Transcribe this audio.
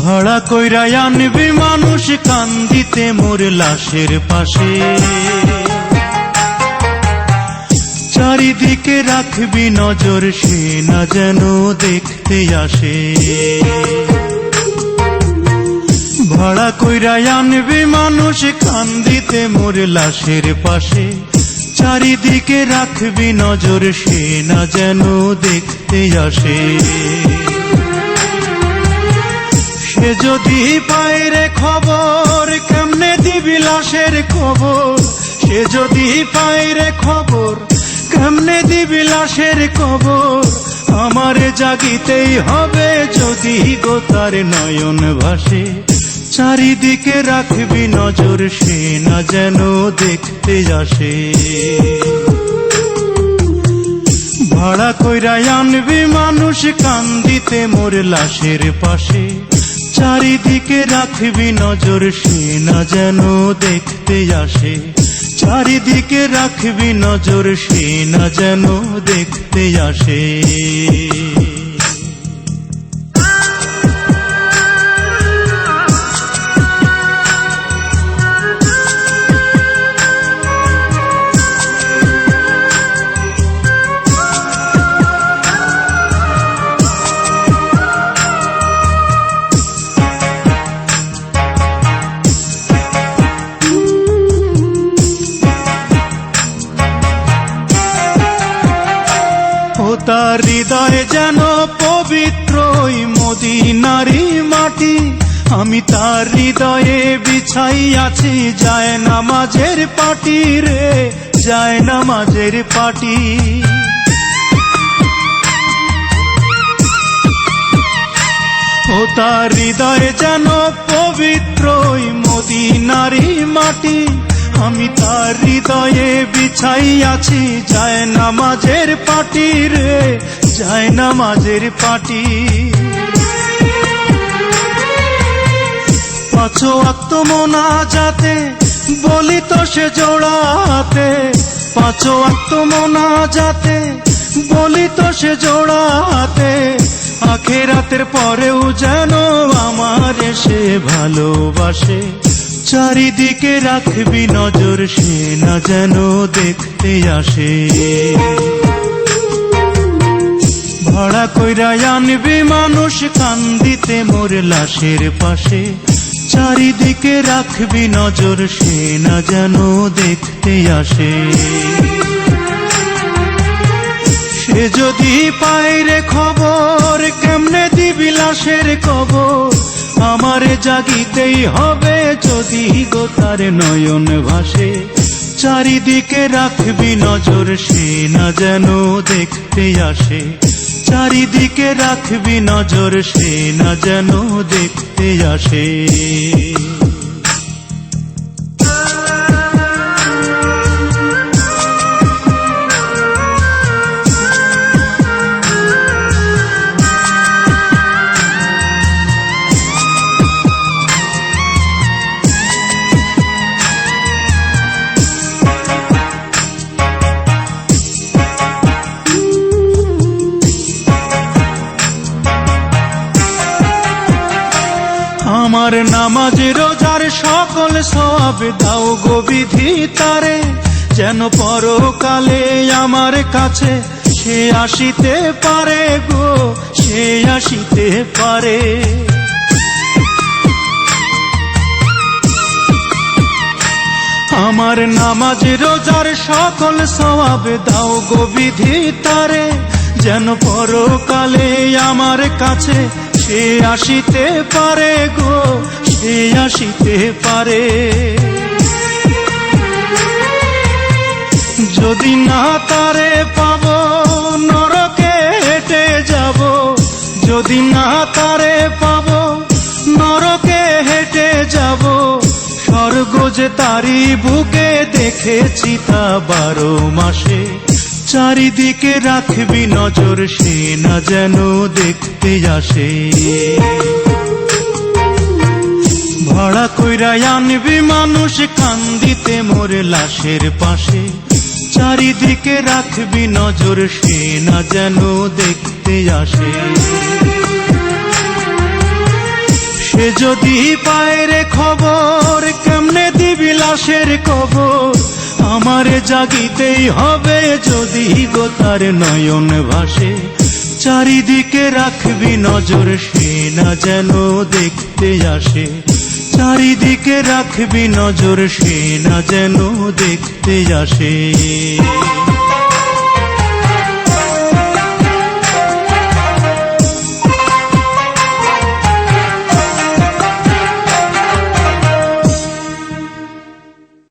ভাড়া কইরা আনবি মানুষ কান্দিতে মোর লাশের পাশে, চারিদিকে রাখবি নজর সে না যেন দেখতে আসে। ভাড়া কইরা আনবি মানুষ কান্দিতে মোর লাশের পাশে, চারিদিকে রাখবি নজর সে না যেন দেখতে আসে। সে যদি পায় রে খবর কেমনে দিবি লাশের খবর, সে যদি পায় রে খবর কেমনে দিবি লাশের খবর। আমারে জাগিতেই হবে যদি গো তার নয়ন ভাসে, চারিদিকে রাখবি নজর সে না যেন দেখতে আসে। ভাড়া কইরা আনবি মানুষ কান্দিতে মোর লাশের পাশে, চারিদিকে রাখবি নজর সে না যেন দেখতে আসে। চারিদিকে রাখবি নজর সে না যেন দেখতে আসে। তার হৃদয়ে যেন পবিত্র মদিনারি মাটি, আমি তার হৃদয়ে বিছাইয়াছি যায় নামাজের পাটি রে, যায় নামাজের পাটি। ও তার হৃদয়ে যেন পবিত্র মদিনারি মাটি, আমি তার হৃদয়ে বিছাইয়াছি যায় নামাজের পাটি রে, যায় নামাজের পাটি। পাঁচ ওয়াক্ত মোনাজাতে বলি তো সে জোড়াতে, পাঁচ ওয়াক্ত মোনাজাতে বলি তো সে জোড়াতে। আখিরাতের পরেও যেন আমার সে ভালোবাসে, চারিদিকে রাখবি নজর সে না যেন দেখতে আসে। ভাড়া কইরা আনবি মানুষ কান্দিতে মোর লাশের পাশে, চারিদিকে রাখবি নজর সে না যেন দেখতে আসে। সে যদি পায় রে খবর কেমনে দিবি লাশের খবর, আমারে জাগিতেই হবে যদি গো তার নয়ন ভাসে। চারিদিকে রাখবি নজর সে না যেন দেখতে আসে, চারিদিকে রাখবি নজর সে না যেন দেখতে আসে। আমার নামাজ রোজার সকল সব দাও গো বিধি তারে, যেন পরকালে আমার কাছে সে আসিতে পারে গো, সে আসিতে পারে। আমার নামাজ রোজার সকল সওয়াব দাও গো বিধি তারে, যেন পরকালে আমার কাছে সে আসিতে পারে গো, সে আসিতে পারে। যদি না তারে পাবো নরকে হেঁটে যাব, যদি না তারে পাবো নরকে হেঁটে যাব। স্বর্গ যে তারি বুকে দেখেছি তা 12 মাসে, চারিদিকে রাখবি নজর সে না যেন দেখতে আসে। ভাড়া কইরা আনবি মানুষ কান্দিতে মোর লাশের পাশে, চারিদিকে রাখবি নজর সে না যেন দেখতে আসে। সে যদি পায় রে খবর কেমনে দিবি লাশের কবর, আমারে জাগিতেই হবে যদি গো তার নয়ন ভাসে। চারিদিকে রাখবি নজর সে না যেন দেখতে আসে, চারিদিকে রাখবি নজর সে না যেন দেখতে আসে।